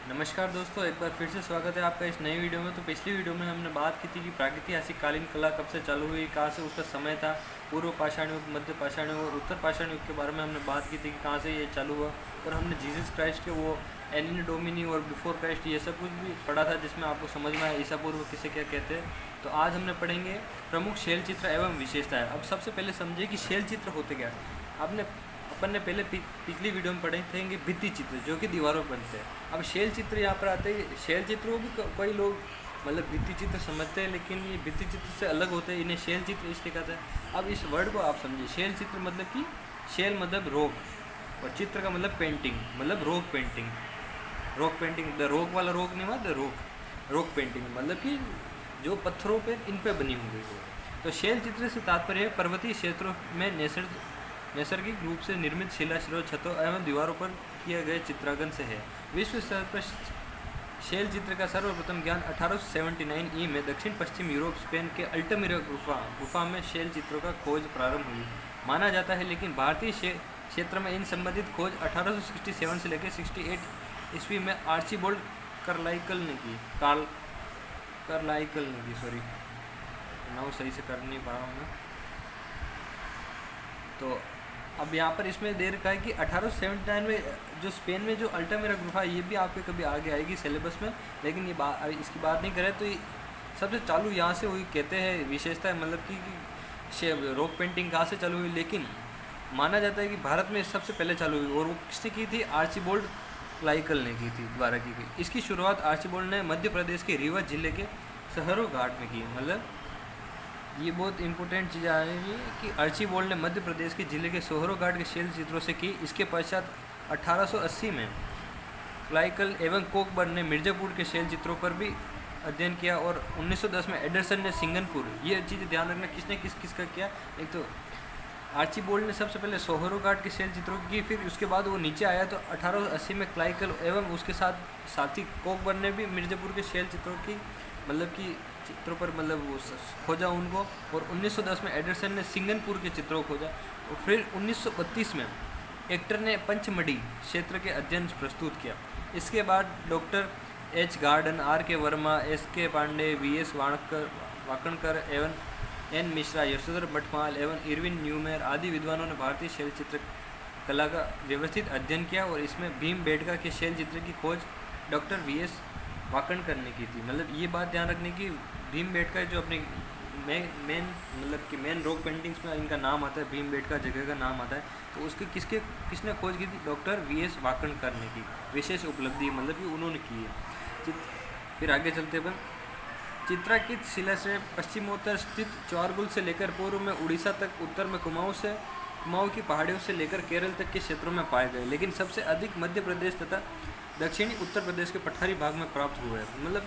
नमस्कार दोस्तों, एक बार फिर से स्वागत है आपका इस नई वीडियो में। तो पिछली वीडियो में हमने बात की थी कि प्रागैतिहासिक कला कब से चालू हुई, कहाँ से उसका समय था। पूर्व पाषाण युग, मध्य पाषाण युग और उत्तर पाषाण युग के बारे में हमने बात की थी कि कहाँ से ये चालू हुआ। और हमने जीसस क्राइस्ट के वो एलिन डोमिनी और बिफोर क्राइस्ट ये सब कुछ भी पढ़ा था, जिसमें आपको समझ में आया ईसा पूर्व किसे क्या कहते हैं। तो आज हमने पढ़ेंगे प्रमुख शैल चित्र एवं विशेषताएँ। अब सबसे पहले समझिए कि शैल चित्र होते क्या हैं। आपने अपन ने पहले पिछली वीडियो में पढ़े थे कि भित्ति चित्र जो कि दीवारों पर बनते हैं। अब शैल चित्र यहाँ पर आते हैं। शैल चित्रों भी कई लोग मतलब भित्ति चित्र समझते हैं, लेकिन ये भित्ति चित्र से अलग होते हैं। इन्हें शैल चित्र इसलिए कहते हैं। अब इस वर्ड को आप समझिए। शैल चित्र मतलब कि शैल मतलब रोक, और चित्र का मतलब पेंटिंग, मतलब रोक पेंटिंग। रोक पेंटिंग, द रोक वाला रोक नहीं हुआ, द रोक पेंटिंग मतलब कि जो पत्थरों पे इन पे बनी हुई हो। तो शैल चित्र से तात्पर्य पर्वतीय क्षेत्रों में नैसर्गिक रूप से निर्मित शिलाश्रयों, छतों एवं दीवारों पर किए गए चित्रांकन से है। विश्व स्तर पर शैल चित्र का सर्वप्रथम ज्ञान 1879 ई में दक्षिण पश्चिम यूरोप स्पेन के अल्टामिरा गुफा में शैल चित्रों का खोज प्रारंभ हुई माना जाता है। लेकिन भारतीय क्षेत्र में इन संबंधित खोज 1867 से लेकर 68 ईस्वी में आर्चिबाल्ड कार्लाइकल ने की। सॉरी, नाम सही से कर नहीं पा रहा हूँ मैं। तो अब यहाँ पर इसमें दे रखा है कि 1879 में जो स्पेन में जो अल्टामिरा गुफा, ये भी आपके कभी आगे आएगी सिलेबस में, लेकिन ये इसकी बात नहीं करें तो ये सबसे चालू यहाँ से हुई कहते हैं। विशेषता है मतलब कि रॉक पेंटिंग कहाँ से चालू हुई, लेकिन माना जाता है कि भारत में सबसे पहले चालू हुई। और वो किसने की थी? आर्चिबाल्ड लाइकल ने की थी, द्वारा की गई। इसकी शुरुआत आर्चिबाल्ड ने मध्य प्रदेश के रीवा जिले के सहरो घाट में की। मतलब ये बहुत इंपॉर्टेंट चीज़ आ रही है कि आर्चिबाल्ड ने मध्य प्रदेश के जिले के सोहरो घाट के शैल चित्रों से की। इसके पश्चात 1880 में फ्लाइकल एवं कोकबर्न ने मिर्ज़ापुर के शैल चित्रों पर भी अध्ययन किया। और 1910 में एडरसन ने सिंगनपुर, ये चीज़ ध्यान रखना किसने किसका किया। एक तो आर्चिबाल्ड ने सबसे पहले सोहरो घाट के शैल चित्रों की, फिर उसके बाद वो नीचे आया तो 1880 में क्लाइकल एवं उसके साथी कोकबर्न ने भी मिर्ज़ापुर के शैल चित्रों की मतलब कि चित्रों पर मतलब वो खोजा उनको। और 1910 में एडरसन ने सिंगनपुर के चित्रों को खोजा। और फिर 1932 में एक्टर ने पंचमढ़ी क्षेत्र के अध्ययन प्रस्तुत किया। इसके बाद डॉक्टर एच गार्डन, आर के वर्मा, एस के पांडे, वी एस वाकणकर एवं एन मिश्रा, यशोधर मठमाल एवं इरविन न्यूमेर आदि विद्वानों ने भारतीय शैल चित्र कला का व्यवस्थित अध्ययन किया। और इसमें भीमबेटका के शैल चित्र की खोज डॉक्टर वी एस वाकणकर ने की थी। मतलब ये बात ध्यान रखने की, भीमबेटका जो अपने मेन रॉक पेंटिंग्स में इनका नाम आता है, भीमबेटका जगह का नाम आता है। तो उसकी किसने खोज की थी? डॉक्टर वी एस वाकणकर ने की। विशेष उपलब्धि मतलब कि उन्होंने की है। फिर आगे चलते अपन। चित्रांकित शिलाश्रय पश्चिमोत्तर स्थित चौरगुल से लेकर पूर्व में उड़ीसा तक, उत्तर में कुमाऊं की पहाड़ियों से लेकर केरल तक के क्षेत्रों में पाए गए, लेकिन सबसे अधिक मध्य प्रदेश तथा दक्षिणी उत्तर प्रदेश के पठारी भाग में प्राप्त हुए हैं। मतलब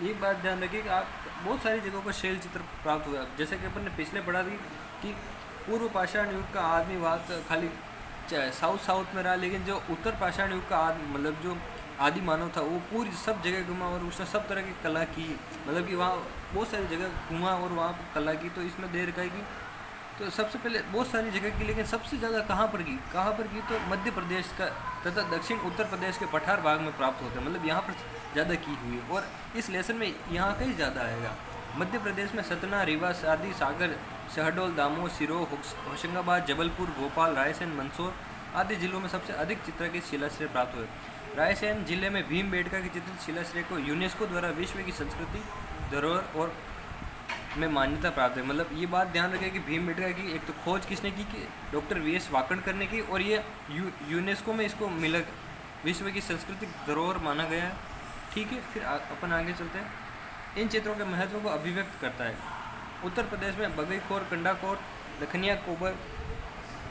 एक बात ध्यान रखिए कि आप बहुत सारी जगहों पर शैल चित्र प्राप्त हुआ। जैसे कि अपन ने पिछले पढ़ा थी कि पूर्व पाषाण युग का आदमीवाद खाली साउथ में रहा, लेकिन जो उत्तर पाषाण युग का मतलब जो आदि मानव था वो पूरी सब जगह घुमा और उसने सब तरह की कला की। मतलब कि वहाँ बहुत सारी जगह घुमा और वहाँ कला की। तो इसमें दे रखा है कि तो सबसे पहले बहुत सारी जगह की, लेकिन सबसे ज़्यादा कहाँ पर की तो मध्य प्रदेश का तथा दक्षिण उत्तर प्रदेश के पठार भाग में प्राप्त होते हैं। मतलब यहाँ पर ज़्यादा की हुई है। और इस लेसन में यहाँ का ही ज़्यादा आएगा। मध्य प्रदेश में सतना, रीवा, शादी सागर, शहडोल, दामोह, सिरोह, होशंगाबाद, जबलपुर, भोपाल, रायसेन, मंदसौर आदि जिलों में सबसे अधिक चित्र के शिलाश्रय प्राप्त हुए। रायसेन जिले में भीमबेटका के चित्रित शिलाश्रय को यूनेस्को द्वारा विश्व की संस्कृति धरोहर और में मान्यता प्राप्त है। मतलब ये बात ध्यान रखें कि भीमबेटका की एक तो खोज किसने की कि डॉक्टर वी एस वाकणकर ने की, और ये यूनेस्को में इसको मिला, विश्व की सांस्कृतिक धरोहर माना गया है। ठीक है, फिर अपन आगे चलते हैं। इन चित्रों के महत्व को अभिव्यक्त करता है। उत्तर प्रदेश में बगईखोर, कंडाकोट, लखनिया,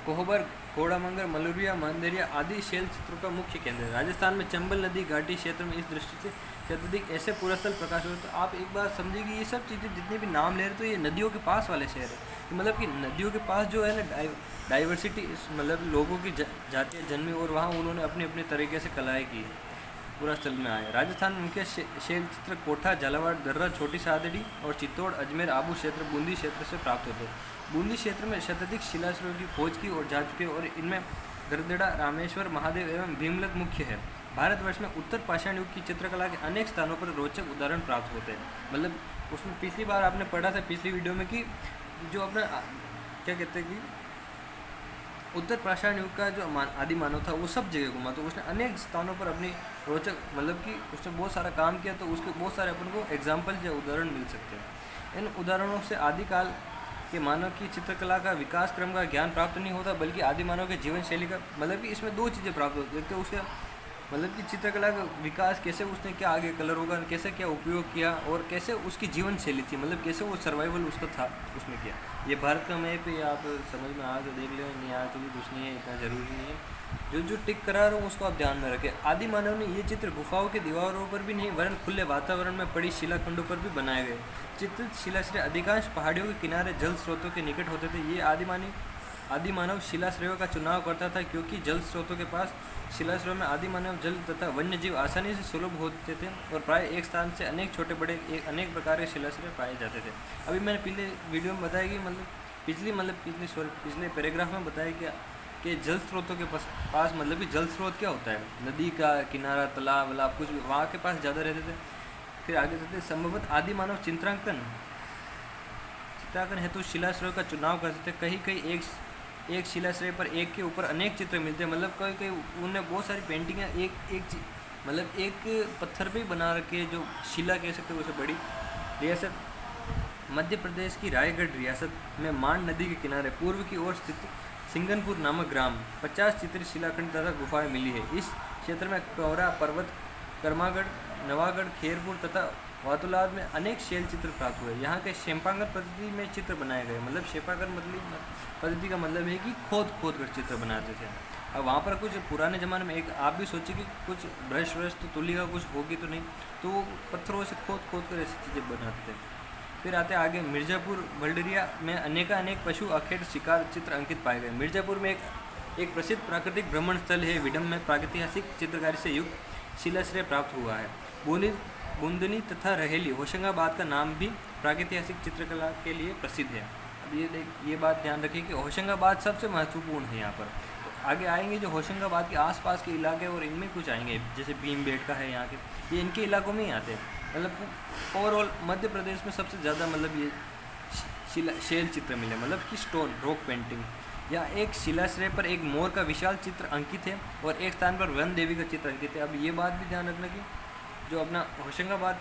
कोहबर, घोड़ामंगर, मलुरिया, मंदेरिया आदि शैल चित्रों का मुख्य केंद्र है। राजस्थान में चंबल नदी घाटी क्षेत्र में इस दृष्टि से अत्यधिक ऐसे पुरास्थल प्रकाश हो। तो आप एक बार समझिए कि ये सब चीज़ें जितने भी नाम ले रहे तो ये नदियों के पास वाले शहर है। मतलब कि नदियों के पास जो है ना डाइवर्सिटी, मतलब लोगों की जातियाँ जन्मी और वहाँ उन्होंने अपने अपने तरीके से कलाएँ की, पूरा स्थल में आए। राजस्थान में मुख्य शैल चित्र कोठा, झालावाड़, दर्रा, छोटी सादड़ी और चित्तौड़, अजमेर, आबू क्षेत्र, बूंदी क्षेत्र से प्राप्त होते हैं। बूंदी क्षेत्र में शताधिक शिलाश्रयों की खोज की और जा चुके और इनमें गरदड़ा, रामेश्वर, महादेव एवं भीमलत मुख्य है। भारतवर्ष में उत्तर पाषाण युग की चित्रकला के अनेक स्थानों पर रोचक उदाहरण प्राप्त होते हैं। मतलब उसमें पिछली बार आपने पढ़ा था पिछली वीडियो में कि जो अपना क्या कहते हैं कि उत्तर पाषाण युग का जो आदि मानव था वो सब जगह घुमा, तो उसने अनेक स्थानों पर अपनी रोचक मतलब कि उसने बहुत सारा काम किया, तो उसके बहुत सारे अपन को एग्जाम्पल या उदाहरण मिल सकते हैं। इन उदाहरणों से आदिकाल के मानव की चित्रकला का विकास क्रम का ज्ञान प्राप्त नहीं होता, बल्कि आदि मानव के जीवन शैली का मतलब कि इसमें दो चीज़ें प्राप्त होती है। एक तो उसका मतलब कि चित्रकला का विकास, कैसे उसने क्या आगे कलर होगा, कैसे क्या उपयोग किया, और कैसे उसकी जीवन शैली थी, मतलब कैसे वो सर्वाइवल उसका था उसने किया। ये भारत का मैप है, आप समझ में आया तो देख लो, नहीं आया तो भी कुछ नहीं है, इतना ज़रूरी नहीं है। जो टिक करा रहा हूँ उसको आप ध्यान में रखें। आदि मानव ने ये चित्र गुफाओं के दीवारों पर भी नहीं, वरन खुले वातावरण में पड़ी शिलाखंडों पर भी बनाए गए। चित्रित शिलाश्रय अधिकांश पहाड़ियों के किनारे जल स्रोतों के निकट होते थे। ये आदि मानव शिलाश्रयों का चुनाव करता था, क्योंकि जल स्रोतों के पास शिलाश्रयों में आदि मानव जल तथा वन्य जीव आसानी से सुलभ होते थे, और प्राय एक स्थान से अनेक छोटे बड़े अनेक प्रकार के शिलाश्रय पाए जाते थे। अभी मैंने पिछले वीडियो में बताया कि पिछले पैराग्राफ में बताया क्या कि जल स्रोतों के पास मतलब कि जल स्रोत क्या होता है, नदी का किनारा, तालाब वलाब कुछ भी वहाँ के पास ज़्यादा रहते थे। फिर आगे चलते संभवतः आदि मानव चित्रांकन हेतु शिलाश्रयों का चुनाव करते थे। कहीं एक शिलाश्रय पर एक के ऊपर अनेक चित्र मिलते हैं, मतलब कहीं उन्हें बहुत सारी पेंटिंगें मतलब एक पत्थर पे ही बना रखे, जो शिला कह सकते हैं उसे बड़ी। रियासत मध्य प्रदेश की रायगढ़ रियासत में मान नदी के किनारे पूर्व की ओर स्थित सिंगनपुर नामक ग्राम 50 चित्रित शिलाखंड तथा गुफाएं मिली है। इस क्षेत्र में कौरा पर्वत, कर्मागढ़, नवागढ़, खेरपुर तथा वातुलाद में अनेक शैल चित्र प्राप्त हुए। यहाँ के शेपांकर पद्धति में चित्र बनाए गए, मतलब शेपांकर पद्धति का मतलब है कि खोद कर चित्र बनाते थे। अब वहाँ पर कुछ पुराने ज़माने में एक आप भी सोचिए कि कुछ ब्रश तो तुलिका कुछ होगी तो नहीं, तो वो पत्थरों से खोद कर ऐसी चीज़ें बनाते थे। फिर आते आगे मिर्ज़ापुर वल्डरिया में अनेक पशु आखेट शिकार चित्र अंकित पाए गए। मिर्ज़ापुर में एक प्रसिद्ध प्राकृतिक भ्रमण स्थल है। विडम में प्रागैतिहासिक चित्रकारी से युक्त शिलाश्रय प्राप्त हुआ है। बूंदनी तथा रहेली होशंगाबाद का नाम भी प्रागैतिहासिक चित्रकला के लिए प्रसिद्ध है। अब ये बात ध्यान रखिए कि होशंगाबाद सबसे महत्वपूर्ण है यहाँ पर। तो आगे आएंगे जो होशंगाबाद के आसपास के इलाके और इनमें कुछ आएंगे, जैसे भीमबेटका है यहाँ के, ये इनके इलाकों में ही आते हैं। मतलब ओवरऑल मध्य प्रदेश में सबसे ज़्यादा मतलब ये शैल चित्र मिले, मतलब कि स्टोन रॉक पेंटिंग, या एक शिलाश्रय पर एक मोर का विशाल चित्र अंकित है और एक स्थान पर वन देवी का चित्र अंकित है। अब ये बात भी ध्यान रखना कि जो अपना होशंगाबाद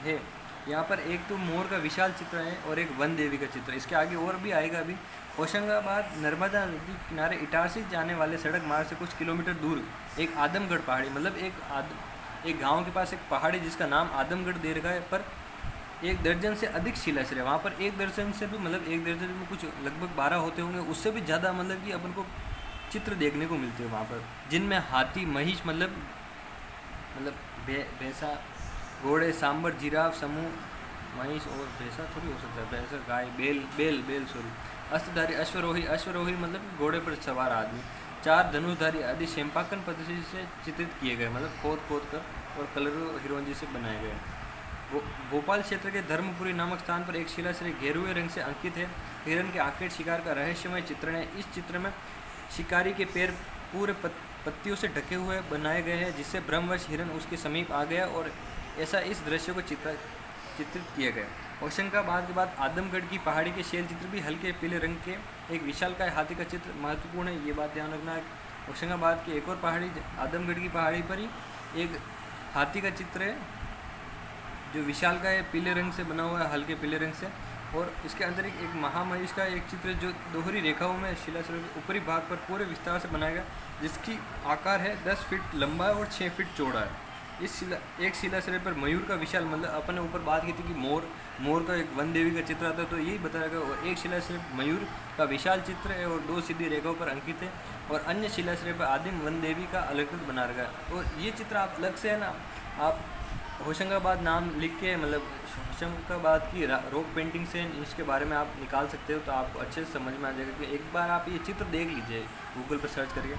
है यहाँ पर एक तो मोर का विशाल चित्र है और एक वन देवी का चित्र। इसके आगे और भी आएगा। अभी होशंगाबाद नर्मदा नदी किनारे इटारसी जाने वाले सड़क मार्ग से कुछ किलोमीटर दूर एक आदमगढ़ पहाड़ी, मतलब एक गांव के पास एक पहाड़ी जिसका नाम आदमगढ़ दे रखा है, पर 1 दर्जन से अधिक शिलाश्रय। वहाँ पर 1 दर्जन से भी मतलब 1 दर्जन में कुछ लगभग 12 होते होंगे, उससे भी ज़्यादा मतलब कि अपन को चित्र देखने को मिलते हैं वहाँ पर, जिनमें हाथी, महिष मतलब भैंसा, घोड़े, सांबर, जिराफ, समूह, महिष और भैंसा थोड़ी हो सकता है, भैंसा, गाय, बेल सॉरी, अस्त्रधारी, अश्वरोही मतलब घोड़े पर सवार आदमी, 4 धनुषधारी आदि शेम्पाकन पद्धति से चित्रित किए गए, मतलब खोद कर और कलर हिरोंजी से बनाए गए। भोपाल क्षेत्र के धर्मपुरी नामक स्थान पर एक शिलाश्रय गेरुए रंग से अंकित है। हिरण के आखेट शिकार का रहस्यमय चित्रण है। इस चित्र में शिकारी के पैर पूरे पत्तियों से ढके हुए बनाए गए हैं, जिससे भ्रमवश हिरण उसके समीप आ गया और ऐसा इस दृश्य को चित्रित किया गया। होशंगाबाद के बाद आदमगढ़ की पहाड़ी के शैल चित्र भी हल्के पीले रंग के एक विशालकाय हाथी का चित्र महत्वपूर्ण है। ये बात ध्यान रखना है। होशंगाबाद की एक और पहाड़ी आदमगढ़ की पहाड़ी पर ही एक हाथी का चित्र है जो विशालकाय पीले रंग से बना हुआ है, हल्के पीले रंग से, और इसके अंदर एक महामहिष का एक चित्र जो दोहरी रेखाओं में शिलाश्रय के ऊपरी भाग पर पूरे विस्तार से बनाया गया, जिसकी आकार है 10 फीट लंबा और 6 फीट चौड़ा है। एक शिलाश्रय पर मयूर का विशाल, मतलब अपन ने ऊपर बात की थी कि मोर का एक वन देवी का चित्र आता है, तो यही बताया गया। और एक शिलाश्रय मयूर का विशाल चित्र है और 2 सीधी रेखाओं पर अंकित है, और अन्य शिलाश्रय पर आदिम वन देवी का अलंकृत बना रखा है। और ये चित्र आप अलग से है ना, आप होशंगाबाद नाम लिख के मतलब होशंगाबाद की रॉक पेंटिंग से इसके बारे में आप निकाल सकते हो, तो आपको अच्छे से समझ में आ जाएगा कि एक बार आप ये चित्र देख लीजिए गूगल पर सर्च करके।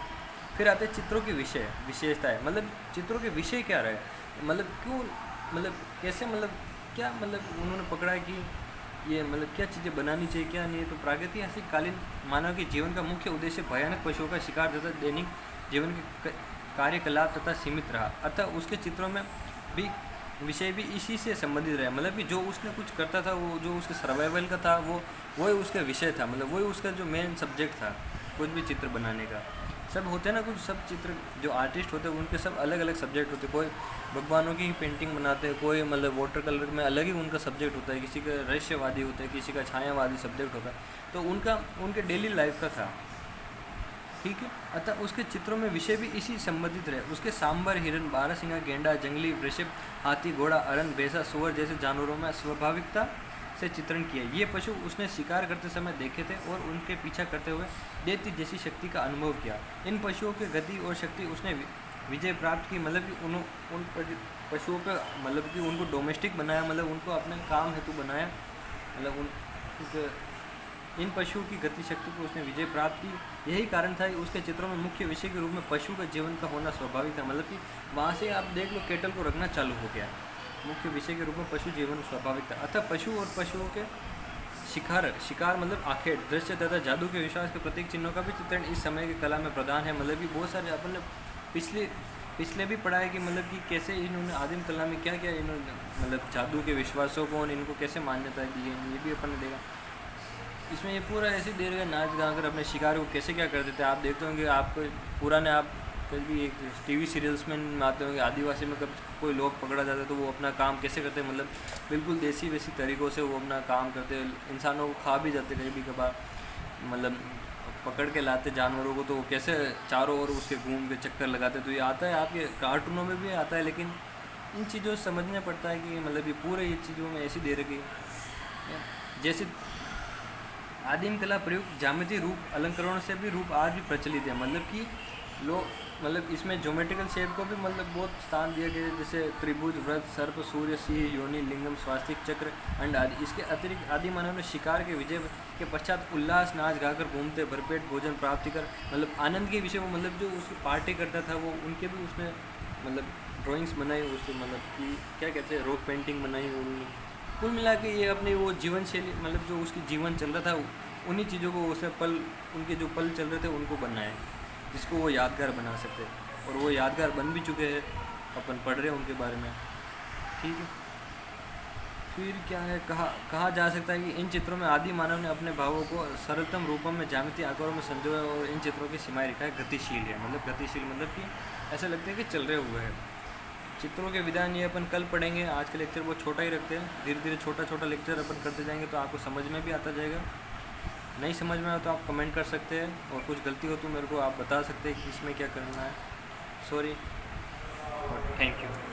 फिर आते हैं चित्रों की विशेषताएं, मतलब चित्रों के विषय क्या रहे, मतलब क्यों, मतलब कैसे, मतलब क्या, मतलब उन्होंने पकड़ा कि ये मतलब क्या चीज़ें बनानी चाहिए क्या नहीं। तो प्रागैतिहासिक कालीन मानव के जीवन का मुख्य उद्देश्य भयानक पशुओं का शिकार तथा दैनिक जीवन के कार्यकलाप तथा सीमित रहा, अतः उसके चित्रों में भी विषय भी इसी से संबंधित रहे। मतलब कि जो उसने कुछ करता था, वो जो उसके सर्वाइवल का था, वही उसका विषय था, मतलब वही उसका जो मेन सब्जेक्ट था कुछ भी चित्र बनाने का। सब होते हैं ना, कुछ सब चित्र जो आर्टिस्ट होते हैं उनके सब अलग अलग सब्जेक्ट होते हैं। कोई भगवानों की ही पेंटिंग बनाते हैं, कोई मतलब वाटर कलर में अलग ही उनका सब्जेक्ट होता है, किसी का रहस्यवादी होता है, किसी का छायावादी सब्जेक्ट होता है, तो उनका उनके डेली लाइफ का था, ठीक है। अतः उसके चित्रों में विषय भी इसी संबंधित रहे। उसके सांबर, हिरन, बारहसिंगा, गेंडा, जंगली वृषभ, हाथी, घोड़ा, अरन, भैंसा, सुअर जैसे जानवरों में स्वाभाविकता से चित्रण किया। ये पशु उसने शिकार करते समय देखे थे और उनके पीछा करते हुए दैत्य जैसी शक्ति का अनुभव किया। इन पशुओं की गति और शक्ति उसने विजय प्राप्त की, मतलब कि उन पशुओं पे मतलब कि उनको डोमेस्टिक बनाया, मतलब उनको अपने काम हेतु बनाया, मतलब इन पशुओं की गति शक्ति को उसने विजय प्राप्त की। यही कारण था कि उसके चित्रों में मुख्य विषय के रूप में पशु का जीवन का होना स्वाभाविक था। मतलब कि वहाँ से आप देख लो केटल को रखना चालू हो गया, मुख्य विषय के रूप में पशु जीवन स्वाभाविक था। अतः पशु और पशुओं के शिकार मतलब आखेट, दृश्य तथा जादू के विश्वास के प्रतीक चिन्हों का भी चित्रण इस समय की कला में प्रधान है। मतलब कि बहुत सारे अपन ने पिछले भी पढ़ा है कि मतलब कि कैसे इन्होंने आदिम कला में क्या क्या इन्होंने मतलब जादू के विश्वासों को इनको कैसे मान्यता दी है, ये भी अपन ने देखा। इसमें ये पूरा ऐसे दे रहे नाच गा कर अपने शिकार को कैसे क्या कर देते हैं। आप देखते होंगे, आपको पुराने आप कभी एक टीवी सीरियल्स में आते होंगे, आदिवासी में कब कोई लोग पकड़ा जाता है तो वो अपना काम कैसे करते हैं, मतलब बिल्कुल देसी वैसी तरीक़ों से वो अपना काम करते हैं। इंसानों को खा भी जाते कभी कभार, मतलब पकड़ के लाते जानवरों को, तो वो कैसे चारों ओर उसके घूम के चक्कर लगाते। तो ये आता है आपके कार्टूनों में भी आता है, लेकिन इन चीज़ों से समझना पड़ता है कि मतलब ये पूरे ये चीज़ों में ऐसी दे रखी जैसे आदिम कला प्रयुक्त ज्यामितीय रूप अलंकरणों से भी रूप आज भी प्रचलित है। मतलब कि लोग मतलब इसमें ज्योमेट्रिकल शेप को भी मतलब बहुत स्थान दिया गया है, जैसे त्रिभुज, वृत्त, सर्प, सूर्य, सिंह, योनि, लिंगम, स्वास्तिक, चक्र, अंड आदि। इसके अतिरिक्त आदि मानव ने शिकार के विजय के पश्चात उल्लास नाच गाकर घूमते भरपेट भोजन प्राप्ति कर मतलब आनंद के विषय में मतलब जो उसकी पार्टी करता था वो उनके भी उसने मतलब ड्राइंग्स बनाई, उससे मतलब कि क्या कहते हैं रॉक पेंटिंग बनाई। कुल मिला के ये अपनी वो जीवन शैली मतलब जो उसकी जीवन चल रहा था उन्हीं चीज़ों को उसे उनके जो पल चल रहे थे उनको बनाए, जिसको वो यादगार बना सकते, और वो यादगार बन भी चुके हैं, अपन पढ़ रहे हैं उनके बारे में, ठीक है। फिर क्या है, कहा जा सकता है कि इन चित्रों में आदि मानव ने अपने भावों को सरलतम रूपों में ज्यामितीय आकारों में संजोया, और इन चित्रों की सीमाएं रेखाएं गतिशील है। मतलब गतिशील मतलब कि ऐसा लगता है कि चल रहे हुए हैं। चित्रों के विधान ये अपन कल पढ़ेंगे, आज के लेक्चर वो छोटा ही रखते हैं, धीरे धीरे छोटा छोटा लेक्चर अपन करते जाएंगे तो आपको समझ में भी आता जाएगा। नहीं समझ में आया तो आप कमेंट कर सकते हैं, और कुछ गलती हो तो मेरे को आप बता सकते हैं कि इसमें क्या करना है। सॉरी और थैंक यू।